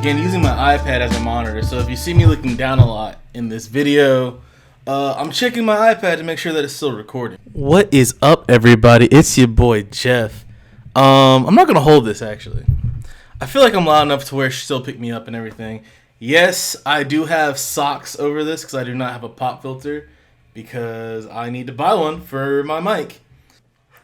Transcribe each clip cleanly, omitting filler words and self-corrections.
Again, using my iPad as a monitor, so if you see me looking down a lot in this video, I'm checking my iPad to make sure that it's still recording. What is up, everybody? It's your boy, Jeff. I'm not going to hold this, actually. I feel like I'm loud enough to where she still pick me up and everything. Yes, I do have socks over this because I do not have a pop filter because I need to buy one for my mic.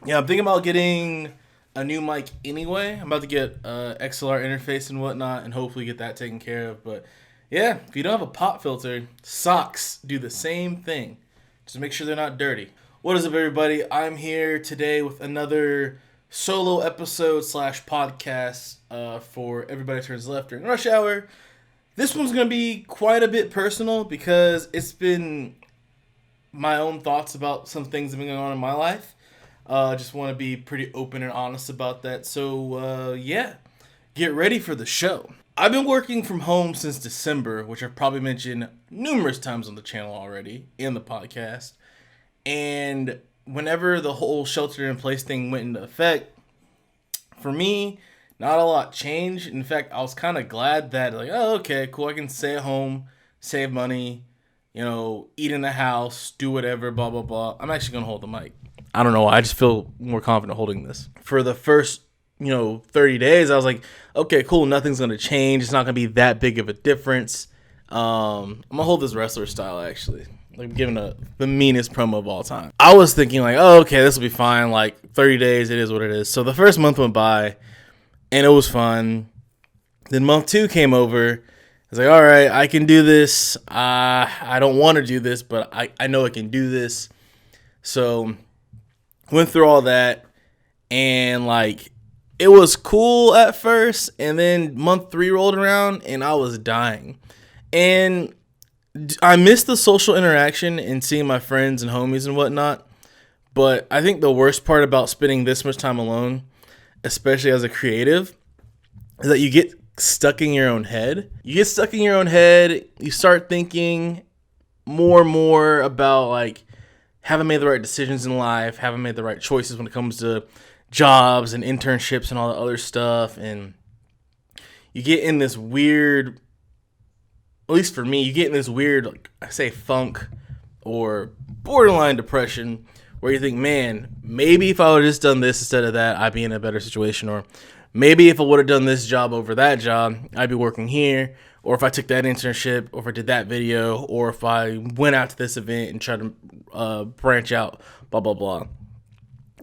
Yeah, I'm thinking about getting a new mic anyway. I'm about to get XLR interface and whatnot and hopefully get that taken care of. But yeah, if you don't have a pop filter, socks do the same thing. Just make sure they're not dirty. What is up, everybody? I'm here today with another solo episode / podcast for Everybody Turns Left during rush hour. This one's going to be quite a bit personal because it's been my own thoughts about some things that have been going on in my life. Just want to be pretty open and honest about that. So, yeah, get ready for the show. I've been working from home since December, which I've probably mentioned numerous times on the channel already in the podcast. And whenever the whole shelter-in-place thing went into effect, for me, not a lot changed. In fact, I was kind of glad that, like, oh, okay, cool, I can stay at home, save money, eat in the house, do whatever, blah, blah, blah. I'm actually going to hold the mic. I don't know why. I just feel more confident holding this. For the first, 30 days, I was like, okay, cool. Nothing's going to change. It's not going to be that big of a difference. I'm going to hold this wrestler style, actually. Like, giving the meanest promo of all time. I was thinking, like, oh, okay, this will be fine. Like, 30 days, it is what it is. So the first month went by, and it was fun. Then month 2 came over. I was like, all right, I can do this. I don't want to do this, but I know I can do this. So went through all that, and like it was cool at first, and then month 3 rolled around and I was dying. And I missed the social interaction and seeing my friends and homies and whatnot. But I think the worst part about spending this much time alone, especially as a creative, is that you get stuck in your own head. You start thinking more and more about like, haven't made the right decisions in life, haven't made the right choices when it comes to jobs and internships and all the other stuff. And you get in this weird, at least for me, you get in this weird, like I say, funk or borderline depression where you think, man, maybe if I would have just done this instead of that, I'd be in a better situation. Or maybe if I would have done this job over that job, I'd be working here. Or if I took that internship, or if I did that video, or if I went out to this event and tried to branch out, blah, blah, blah.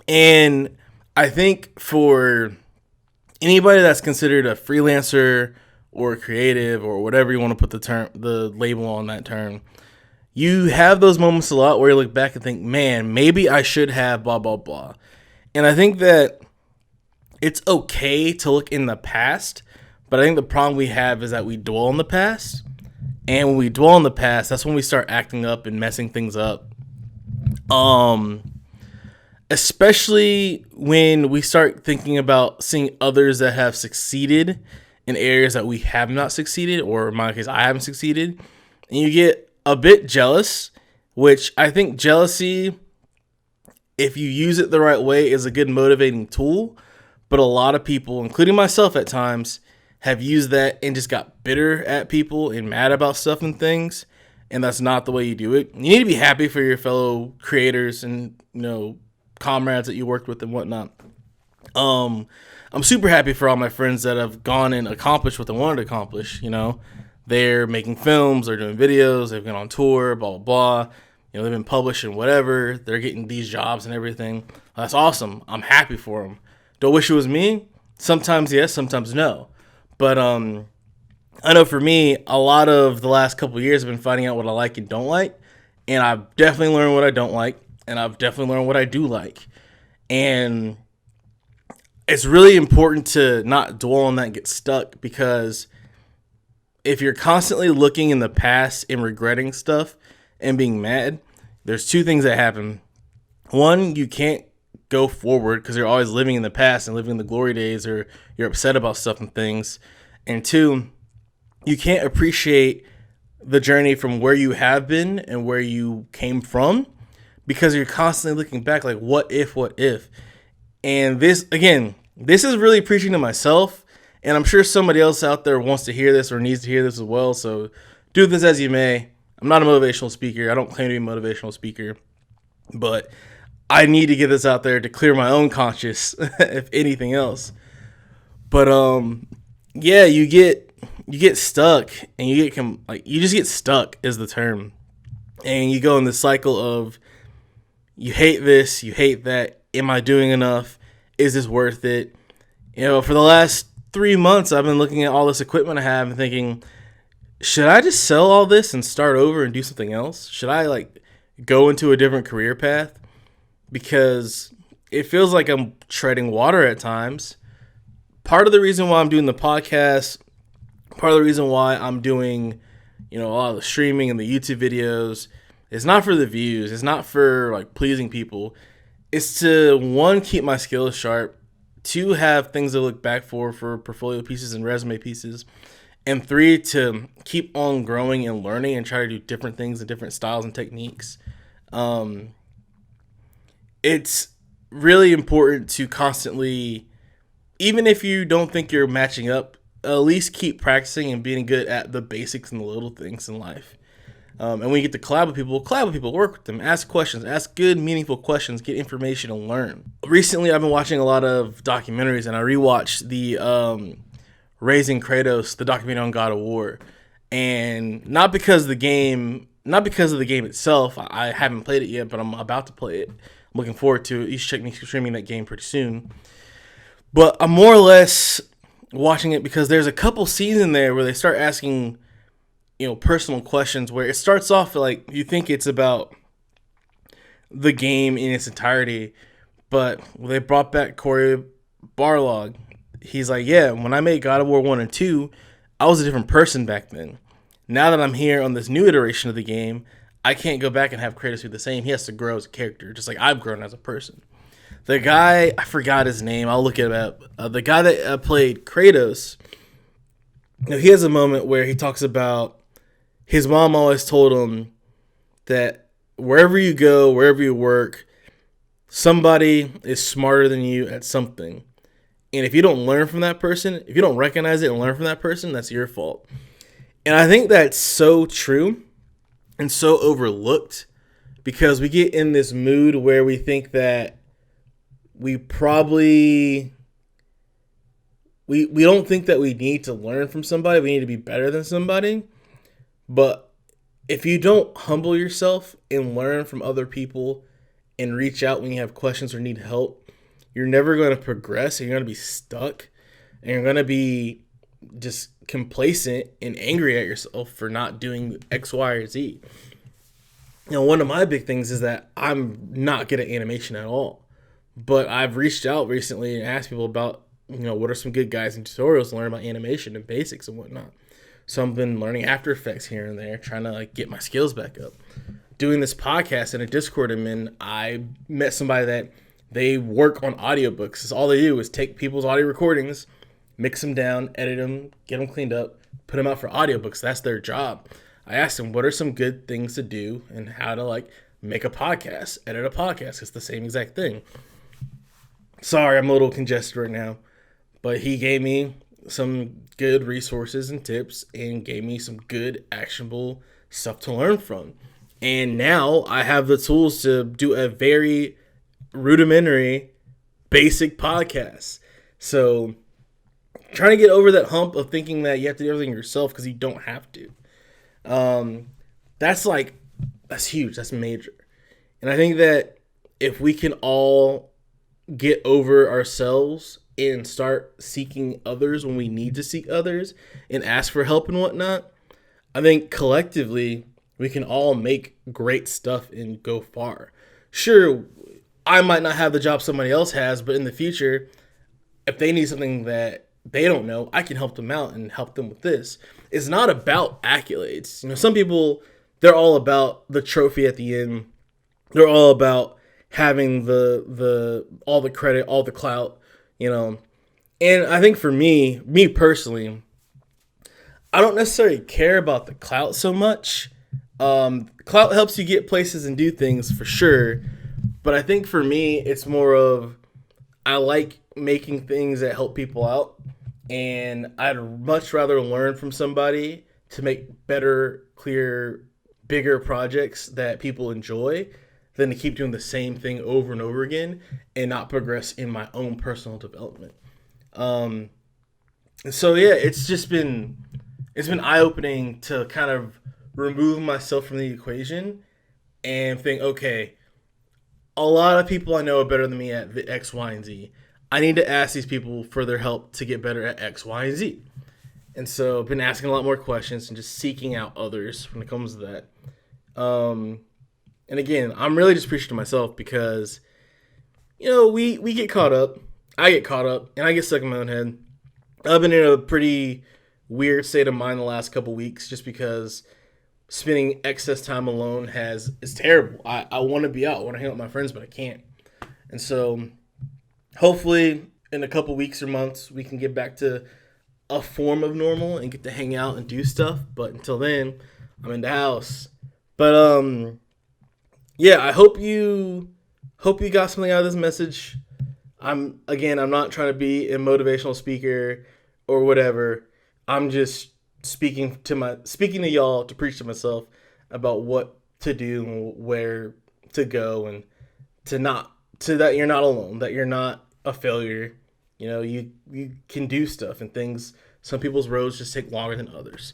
And I think for anybody that's considered a freelancer or a creative or whatever you want to put the label on that term, you have those moments a lot where you look back and think, man, maybe I should have blah, blah, blah. And I think that it's okay to look in the past. But I think the problem we have is that we dwell on the past. And when we dwell on the past, that's when we start acting up and messing things up. Especially when we start thinking about seeing others that have succeeded in areas that we have not succeeded, or in my case, I haven't succeeded. And you get a bit jealous, which I think jealousy, if you use it the right way, is a good motivating tool. But a lot of people, including myself at times, have used that and just got bitter at people and mad about stuff and things. And that's not the way you do it. You need to be happy for your fellow creators and, comrades that you worked with and whatnot. I'm super happy for all my friends that have gone and accomplished what they wanted to accomplish. They're making films, they're doing videos, they've been on tour, blah, blah, blah. They've been publishing whatever. They're getting these jobs and everything. That's awesome. I'm happy for them. Do I wish it was me? Sometimes yes, sometimes no. But I know for me, a lot of the last couple of years I've been finding out what I like and don't like. And I've definitely learned what I don't like. And I've definitely learned what I do like. And it's really important to not dwell on that and get stuck. Because if you're constantly looking in the past and regretting stuff and being mad, there's 2 things that happen. One, you can't go forward because you're always living in the past and living in the glory days, or you're upset about stuff and things. And 2, you can't appreciate the journey from where you have been and where you came from because you're constantly looking back like, what if? And this is really preaching to myself And I'm sure somebody else out there wants to hear this or needs to hear this as well. So do this as you may. I'm not a motivational speaker. I don't claim to be a motivational speaker. But I need to get this out there to clear my own conscience, if anything else. But yeah, you get stuck, and you just get stuck is the term, and you go in this cycle of you hate this, you hate that. Am I doing enough? Is this worth it? For the last 3 months, I've been looking at all this equipment I have and thinking, should I just sell all this and start over and do something else? Should I go into a different career path? Because it feels like I'm treading water at times. Part of the reason why I'm doing the podcast, part of the reason why I'm doing, a lot of the streaming and the YouTube videos, it's not for the views. It's not for pleasing people. It's to, one, keep my skills sharp. Two, have things to look back for portfolio pieces and resume pieces. And three, to keep on growing and learning and try to do different things and different styles and techniques. It's really important to constantly, even if you don't think you're matching up, at least keep practicing and being good at the basics and the little things in life. And when you get to collab with people, work with them, ask questions, ask good, meaningful questions, get information and learn. Recently, I've been watching a lot of documentaries, and I rewatched the Raising Kratos, the documentary on God of War. And not because of the game itself. I haven't played it yet, but I'm about to play it. I'm looking forward to it. You should check me streaming that game pretty soon. But I'm more or less watching it because there's a couple scenes in there where they start asking, personal questions, where it starts off you think it's about the game in its entirety, but they brought back Corey Barlog. He's like, yeah, when I made God of War 1 and 2, I was a different person back then. Now that I'm here on this new iteration of the game, I can't go back and have Kratos be the same. He has to grow as a character, just like I've grown as a person. The guy, I forgot his name. I'll look it up. The guy that played Kratos, he has a moment where he talks about his mom always told him that wherever you go, wherever you work, somebody is smarter than you at something. And if you don't learn from that person, if you don't recognize it and learn from that person, that's your fault. And I think that's so true and so overlooked, because we get in this mood where we think that we don't think that we need to learn from somebody. We need to be better than somebody. But if you don't humble yourself and learn from other people and reach out when you have questions or need help, you're never going to progress, and you're going to be stuck, and you're going to be just complacent and angry at yourself for not doing X, Y, or Z. One of my big things is that I'm not good at animation at all. But I've reached out recently and asked people about, what are some good guides and tutorials to learn about animation and basics and whatnot. So I've been learning After Effects here and there, trying to get my skills back up. Doing this podcast in a Discord I'm in, I met somebody that they work on audiobooks. So all they do is take people's audio recordings, mix them down, edit them, get them cleaned up, put them out for audiobooks. That's their job. I asked them, what are some good things to do and how to make a podcast, edit a podcast. It's the same exact thing. Sorry, I'm a little congested right now, but he gave me some good resources and tips and gave me some good actionable stuff to learn from. And now I have the tools to do a very rudimentary, basic podcast. So trying to get over that hump of thinking that you have to do everything yourself, because you don't have to. That's huge. That's major. And I think that if we can all get over ourselves and start seeking others when we need to seek others and ask for help and whatnot, I think collectively we can all make great stuff and go far. Sure, I might not have the job somebody else has, but in the future, if they need something that they don't know, I can help them out and help them with this. It's not about accolades. Some people, they're all about the trophy at the end. They're all about having the all the credit, all the clout, And I think for me personally, I don't necessarily care about the clout so much. Clout helps you get places and do things for sure. But I think for me, it's more of, I like making things that help people out. And I'd much rather learn from somebody to make better, clear, bigger projects that people enjoy than to keep doing the same thing over and over again and not progress in my own personal development. Um, so yeah, it's been eye opening to kind of remove myself from the equation and think, okay, a lot of people I know are better than me at X, Y, and Z. I need to ask these people for their help to get better at X, Y, and Z. And so I've been asking a lot more questions and just seeking out others when it comes to that. And again, I'm really just preaching to myself because, we get caught up. I get caught up and I get stuck in my own head. I've been in a pretty weird state of mind the last couple weeks just because spending excess time alone is terrible. I want to be out. I want to hang out with my friends, but I can't. And so hopefully in a couple weeks or months, we can get back to a form of normal and get to hang out and do stuff. But until then, I'm in the house. But yeah, I hope you got something out of this message. I'm not trying to be a motivational speaker or whatever. I'm just speaking to y'all to preach to myself about what to do and where to go and to that you're not alone, that you're not a failure. You can do stuff and things. Some people's roads just take longer than others.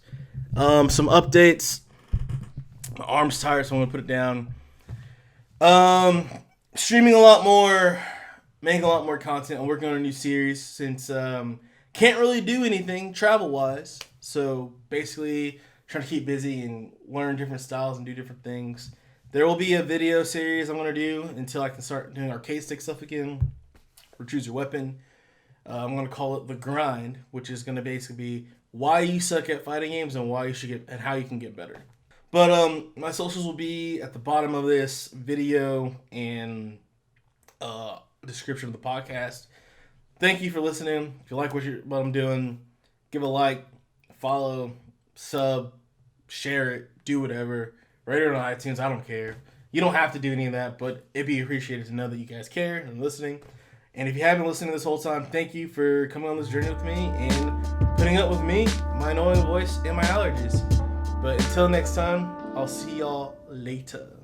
Some updates. My arm's tired, so I'm gonna put it down. Streaming a lot more, making a lot more content. I'm working on a new series since can't really do anything travel wise. So basically trying to keep busy and learn different styles and do different things. There will be a video series I'm going to do until I can start doing arcade stick stuff again, or choose your weapon. I'm going to call it The Grind, which is going to basically be why you suck at fighting games and why you should get and how you can get better. But my socials will be at the bottom of this video and description of the podcast. Thank you for listening. If you like what I'm doing, give a like, follow, sub, share it, do whatever. Rate it on iTunes. I don't care. You don't have to do any of that, but it'd be appreciated to know that you guys care and listening. And if you haven't listened this whole time, thank you for coming on this journey with me and putting up with me, my annoying voice, and my allergies. But until next time, I'll see y'all later.